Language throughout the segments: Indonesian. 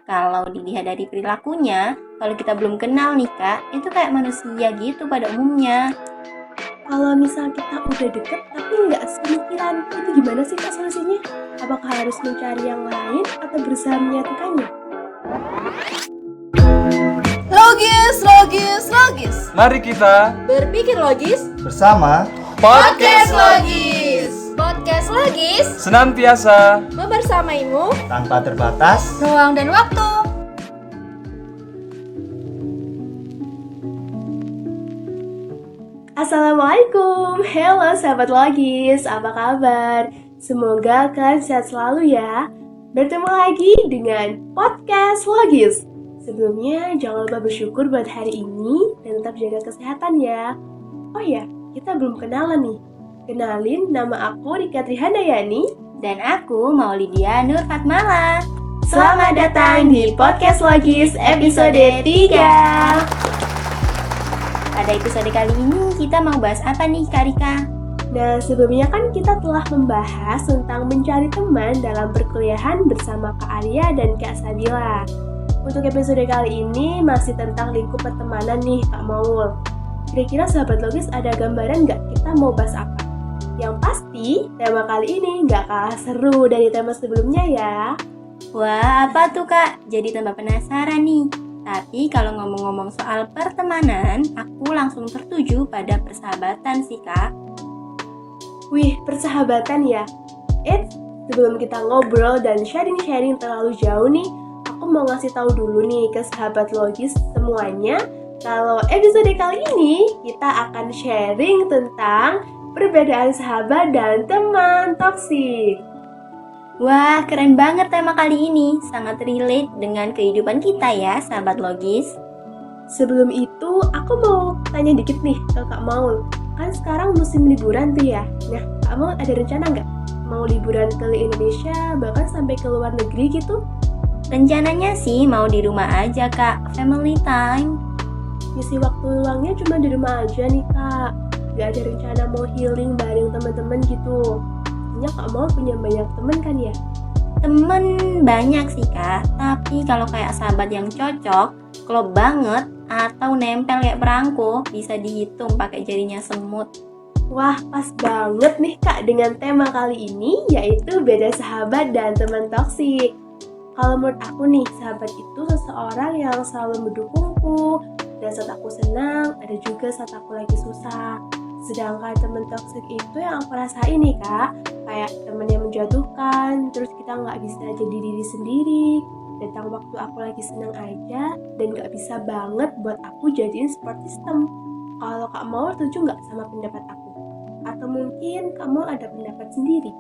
Kalau dilihat dari perilakunya, kalau kita belum kenal nih Kak, itu kayak manusia gitu pada umumnya. Kalau misal kita udah deket tapi nggak semikiran, itu gimana sih Kak solusinya? Apakah harus mencari yang lain atau berusaha menyatukannya? Logis, logis, logis. Mari kita Berpikir logis. bersama Podcast Logis. Podcast Logis senantiasa membersamaimu tanpa terbatas. ruang dan waktu. Assalamualaikum, halo sahabat Logis, apa kabar? Semoga kalian sehat selalu ya. Bertemu lagi dengan Podcast Logis. Sebelumnya jangan lupa bersyukur buat hari ini dan tetap jaga kesehatan ya. Oh ya, kita belum kenalan nih. Kenalin, nama aku Rika Trihandayani. Dan aku Maulidia Nur Fatmala. Selamat datang di Podcast Logis episode 3. Pada episode kali ini kita mau bahas apa nih Kak Rika? Nah, sebelumnya kan kita telah membahas tentang mencari teman dalam perkuliahan bersama Kak Arya dan Kak Sabila. Untuk episode kali ini masih tentang lingkup pertemanan nih Kak Maul. Kira-kira sahabat Logis ada gambaran nggak kita mau bahas apa? Yang pasti, tema kali ini nggak kalah seru dari tema sebelumnya ya. Wah, apa tuh Kak? Jadi tambah penasaran nih. Tapi kalau ngomong-ngomong soal pertemanan, aku langsung tertuju pada persahabatan sih Kak. Wih, persahabatan ya. Sebelum kita ngobrol dan sharing-sharing terlalu jauh nih, aku mau ngasih tahu dulu nih ke sahabat Logis semuanya, kalau episode kali ini kita akan sharing tentang perbedaan sahabat dan teman toksik. Wah, keren banget tema kali ini. Sangat relate dengan kehidupan kita ya, sahabat Logis. Sebelum itu, aku mau tanya dikit nih ke Kak Maul. Kan sekarang musim liburan tuh ya. Nah, Kak Maul ada rencana nggak? Mau liburan ke Indonesia, bahkan sampai ke luar negeri gitu? Rencananya sih mau di rumah aja Kak, family time. Ngisi waktu luangnya cuma di rumah aja nih Kak. Gak ada rencana mau healing bareng teman-teman gitu. Artinya Kak Maul punya banyak teman kan ya? Temen banyak sih Kak, tapi kalau kayak sahabat yang cocok, klop banget, atau nempel kayak perangko, bisa dihitung pakai jarinya semut. Wah, pas banget nih Kak dengan tema kali ini, yaitu beda sahabat dan teman toksik. Kalau menurut aku nih, sahabat itu seseorang yang selalu mendukungku, dan saat aku senang, ada juga saat aku lagi susah. Sedangkan teman toksik itu yang aku rasain nih Kak, kayak teman yang menjatuhkan, terus kita nggak bisa jadi diri sendiri, datang waktu aku lagi senang aja, dan nggak bisa banget buat aku jadiin support system. Kalau Kak Maul setuju nggak sama pendapat aku? Atau mungkin Kak Maul ada pendapat sendiri?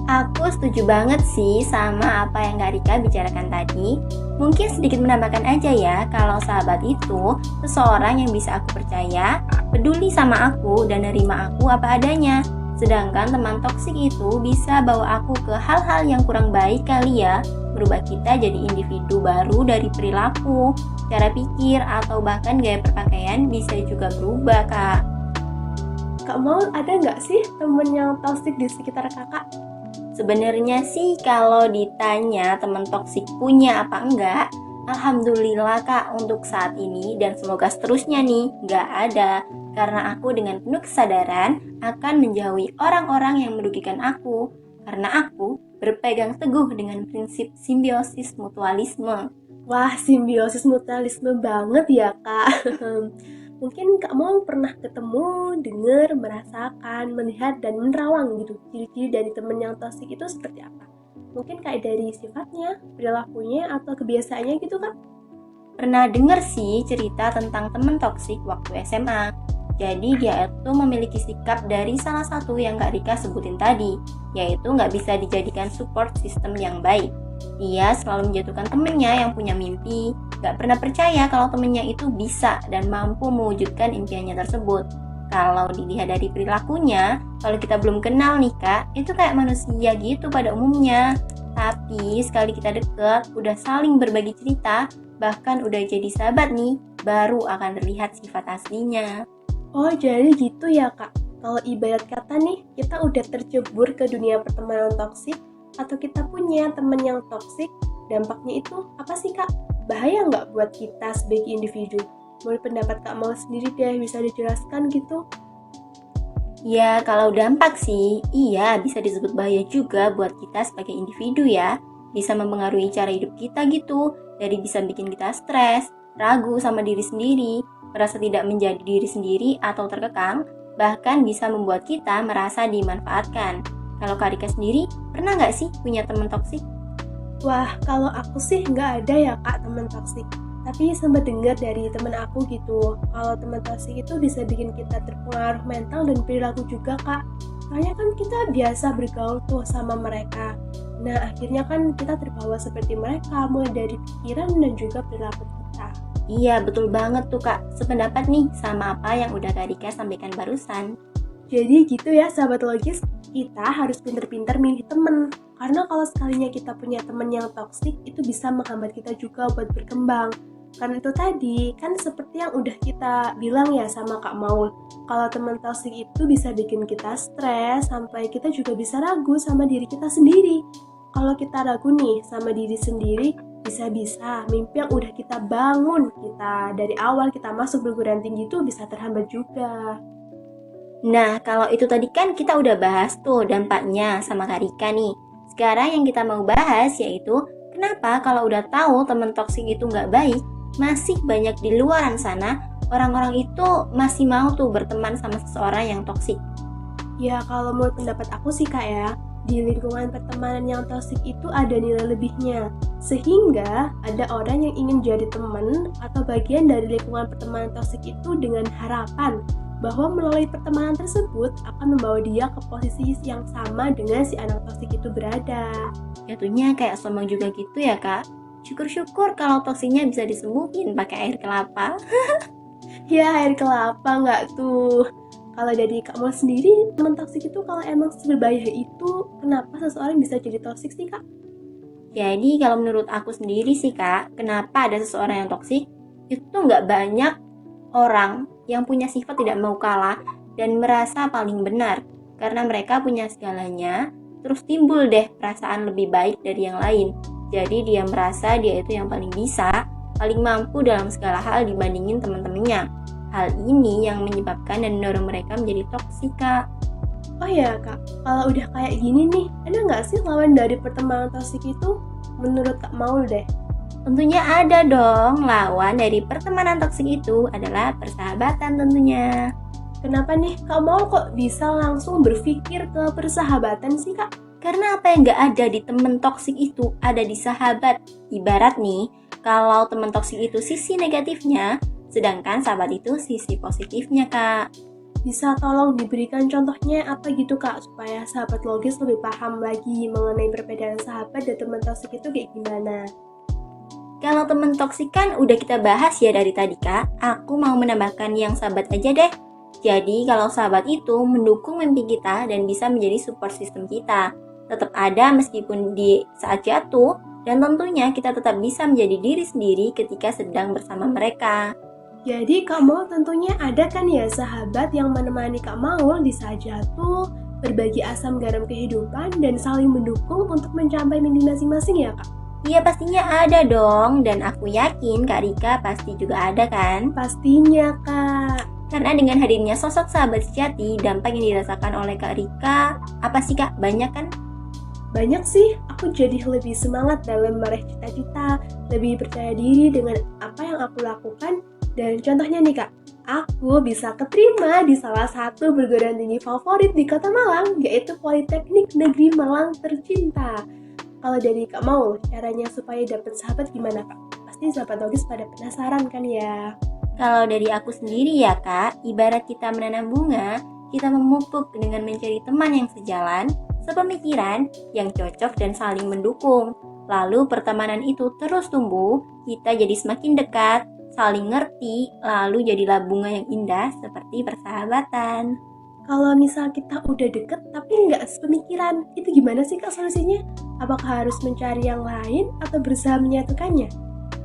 Aku setuju banget sih sama apa yang Kak Rika bicarakan tadi. Mungkin sedikit menambahkan aja ya, kalau sahabat itu seseorang yang bisa aku percaya, peduli sama aku dan nerima aku apa adanya. Sedangkan teman toksik itu bisa bawa aku ke hal-hal yang kurang baik kali ya, merubah kita jadi individu baru dari perilaku, cara pikir, atau bahkan gaya berpakaian bisa juga berubah Kak. Kak Maul ada nggak sih temen yang toksik di sekitar kakak? Sebenarnya sih kalau ditanya teman toksik punya apa enggak, alhamdulillah Kak untuk saat ini dan semoga seterusnya nih nggak ada. Karena aku dengan penuh kesadaran akan menjauhi orang-orang yang merugikan aku. Karena aku berpegang teguh dengan prinsip simbiosis mutualisme. Wah, simbiosis mutualisme banget ya Kak. Mungkin Kak Maul pernah ketemu, dengar, merasakan, melihat, dan menerawang gitu ciri-ciri dari temen yang toksik itu seperti apa? Mungkin kayak dari sifatnya, perilakunya, atau kebiasaannya gitu Kak? Pernah denger sih cerita tentang temen toksik waktu SMA. Jadi dia itu memiliki sikap dari salah satu yang Kak Rika sebutin tadi, yaitu nggak bisa dijadikan support system yang baik. Dia selalu menjatuhkan temennya yang punya mimpi, gak pernah percaya kalau temennya itu bisa dan mampu mewujudkan impiannya tersebut. Kalau dilihat dari perilakunya, kalau kita belum kenal nih Kak, itu kayak manusia gitu pada umumnya. Tapi sekali kita deket, udah saling berbagi cerita, bahkan udah jadi sahabat nih, baru akan terlihat sifat aslinya. Oh, jadi gitu ya Kak. Kalau ibarat kata nih, kita udah tercebur ke dunia pertemanan toksik, atau kita punya temen yang toksik, dampaknya itu apa sih Kak? Bahaya nggak buat kita sebagai individu? Menurut pendapat Kak Maul sendiri deh, bisa dijelaskan gitu? Ya, kalau dampak sih, iya bisa disebut bahaya juga buat kita sebagai individu ya. Bisa mempengaruhi cara hidup kita gitu, dari bisa bikin kita stres, ragu sama diri sendiri, merasa tidak menjadi diri sendiri atau terkekang, bahkan bisa membuat kita merasa dimanfaatkan. Kalau Kak Rika sendiri, pernah nggak sih punya teman toksik? Wah, kalau aku sih nggak ada ya Kak teman toksik. Tapi sempat dengar dari teman aku gitu, kalau teman toksik itu bisa bikin kita terpengaruh mental dan perilaku juga Kak. Soalnya kan kita biasa bergaul tuh sama mereka. Nah, akhirnya kan kita terbawa seperti mereka, mulai dari pikiran dan juga perilaku kita. Iya, betul banget tuh Kak. Sependapat nih sama apa yang udah Kak Rika sampaikan barusan. Jadi gitu ya sahabat logis, kita harus pinter-pinter milih temen. Karena kalau sekalinya kita punya temen yang toksik, itu bisa menghambat kita juga buat berkembang. Karena itu tadi, kan seperti yang udah kita bilang ya sama Kak Maul, kalau teman toksik itu bisa bikin kita stres, sampai kita juga bisa ragu sama diri kita sendiri. Kalau kita ragu nih sama diri sendiri, bisa-bisa mimpi yang udah kita bangun, kita dari awal kita masuk perguruan tinggi itu bisa terhambat juga. Nah, kalau itu tadi kan kita udah bahas tuh dampaknya sama Kak Rika nih. Sekarang yang kita mau bahas yaitu kenapa kalau udah tahu teman toksik itu nggak baik, masih banyak di luaran sana orang-orang itu masih mau tuh berteman sama seseorang yang toksik. Ya kalau menurut pendapat aku sih Kak ya, di lingkungan pertemanan yang toksik itu ada nilai lebihnya. Sehingga ada orang yang ingin jadi teman atau bagian dari lingkungan pertemanan toksik itu dengan harapan bahwa melalui pertemanan tersebut akan membawa dia ke posisi yang sama dengan si anak toksik itu berada. Jatuhnya kayak sombong juga gitu ya Kak. Syukur-syukur kalau toksiknya bisa disembuhin pakai air kelapa. Ya air kelapa nggak tuh? Kalau dari kamu sendiri, teman toksik itu kalau emang berbahaya itu, kenapa seseorang bisa jadi toksik sih Kak? Jadi kalau menurut aku sendiri sih Kak, kenapa ada seseorang yang toksik? Itu nggak banyak orang yang punya sifat tidak mau kalah dan merasa paling benar. Karena mereka punya segalanya, terus timbul deh perasaan lebih baik dari yang lain. Jadi dia merasa dia itu yang paling bisa, paling mampu dalam segala hal dibandingin teman-temannya. Hal ini yang menyebabkan dan mendorong mereka menjadi toksik Kak. Oh ya Kak, kalau udah kayak gini nih, ada nggak sih lawan dari pertemanan toksik itu? Menurut Kak Maul deh. Tentunya ada dong, lawan dari pertemanan toksik itu adalah persahabatan tentunya. Kenapa nih Kak Maul kok bisa langsung berpikir ke persahabatan sih Kak? Karena apa yang gak ada di temen toksik itu ada di sahabat. Ibarat nih, kalau temen toksik itu sisi negatifnya, sedangkan sahabat itu sisi positifnya Kak. Bisa tolong diberikan contohnya apa gitu Kak, supaya sahabat logis lebih paham lagi mengenai perbedaan sahabat dan teman toksik itu kayak gimana? Kalau temen toksik kan udah kita bahas ya dari tadi Kak, aku mau menambahkan yang sahabat aja deh. Jadi kalau sahabat itu mendukung mimpi kita dan bisa menjadi support system kita. Tetap ada meskipun di saat jatuh, dan tentunya kita tetap bisa menjadi diri sendiri ketika sedang bersama mereka. Jadi Kak Maul tentunya ada kan ya sahabat yang menemani Kak Maul di saat jatuh, berbagi asam garam kehidupan, dan saling mendukung untuk mencapai mimpi masing-masing ya Kak? Iya pastinya ada dong, dan aku yakin Kak Rika pasti juga ada kan? Pastinya Kak. Karena dengan hadirnya sosok sahabat sejati, dampak yang dirasakan oleh Kak Rika, apa sih Kak? Banyak kan? Banyak sih, aku jadi lebih semangat dalam meraih cita-cita, lebih percaya diri dengan apa yang aku lakukan, dan contohnya nih Kak, aku bisa keterima di salah satu perguruan tinggi favorit di Kota Malang, yaitu Politeknik Negeri Malang Tercinta. Kalau dari Kak Maul, caranya supaya dapat sahabat gimana Kak? Pasti sahabat logis pada penasaran kan ya? Kalau dari aku sendiri ya Kak, ibarat kita menanam bunga, kita memupuk dengan mencari teman yang sejalan, sepemikiran, yang cocok dan saling mendukung. Lalu pertemanan itu terus tumbuh, kita jadi semakin dekat, saling ngerti, lalu jadilah bunga yang indah seperti persahabatan. Kalau misal kita udah deket tapi nggak sepemikiran, itu gimana sih Kak solusinya? Apakah harus mencari yang lain atau berusaha menyatukannya?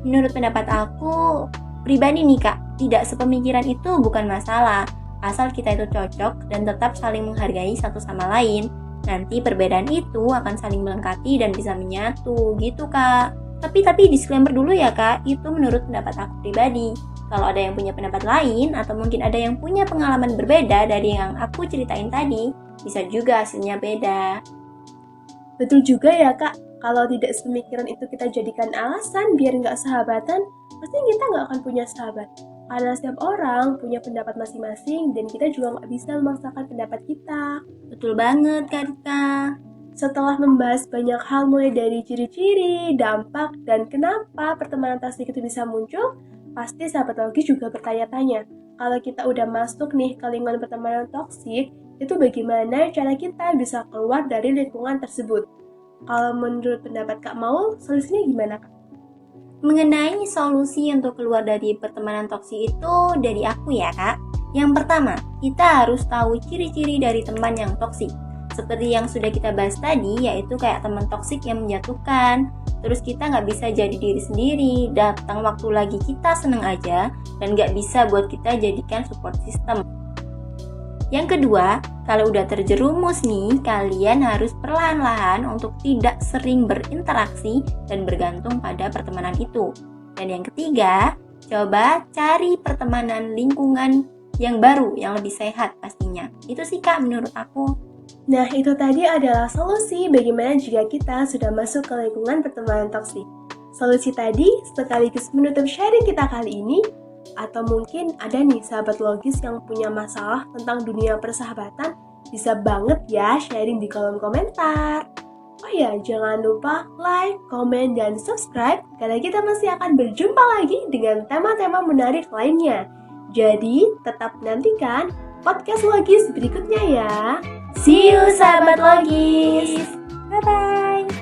Menurut pendapat aku pribadi nih Kak, tidak sepemikiran itu bukan masalah, asal kita itu cocok dan tetap saling menghargai satu sama lain. Nanti perbedaan itu akan saling melengkapi dan bisa menyatu gitu Kak. Tapi disclaimer dulu ya kak, itu menurut pendapat aku pribadi. Kalau ada yang punya pendapat lain atau mungkin ada yang punya pengalaman berbeda dari yang aku ceritain tadi, bisa juga hasilnya beda. Betul juga ya kak, kalau tidak sepemikiran itu kita jadikan alasan biar nggak sahabatan, pasti kita nggak akan punya sahabat. Karena setiap orang punya pendapat masing-masing dan kita juga nggak bisa memaksakan pendapat kita. Betul banget kak Rika. Setelah membahas banyak hal mulai dari ciri-ciri, dampak, dan kenapa pertemanan toksik itu bisa muncul, pasti sahabat logis juga bertanya-tanya, kalau kita udah masuk nih ke lingkungan pertemanan toksik, itu bagaimana cara kita bisa keluar dari lingkungan tersebut? Kalau menurut pendapat Kak Maul, solusinya gimana Kak? Mengenai solusi untuk keluar dari pertemanan toksik itu dari aku ya kak. Yang pertama, kita harus tahu ciri-ciri dari teman yang toksik. Seperti yang sudah kita bahas tadi, yaitu kayak teman toksik yang menjatuhkan. Terus kita nggak bisa jadi diri sendiri, datang waktu lagi kita seneng aja, dan nggak bisa buat kita jadikan support system. Yang kedua, kalau udah terjerumus nih, kalian harus perlahan-lahan untuk tidak sering berinteraksi dan bergantung pada pertemanan itu. Dan yang ketiga, coba cari pertemanan lingkungan yang baru, yang lebih sehat pastinya. Itu sih kak menurut aku. Nah, itu tadi adalah solusi bagaimana jika kita sudah masuk ke lingkungan pertemanan toksik. Solusi tadi sekaligus menutup sharing kita kali ini. Atau mungkin ada nih sahabat logis yang punya masalah tentang dunia persahabatan, bisa banget ya sharing di kolom komentar. Oh ya, jangan lupa like, komen, dan subscribe karena kita masih akan berjumpa lagi dengan tema-tema menarik lainnya. Jadi, tetap nantikan podcast logis berikutnya ya. See you sahabat logis. Bye-bye.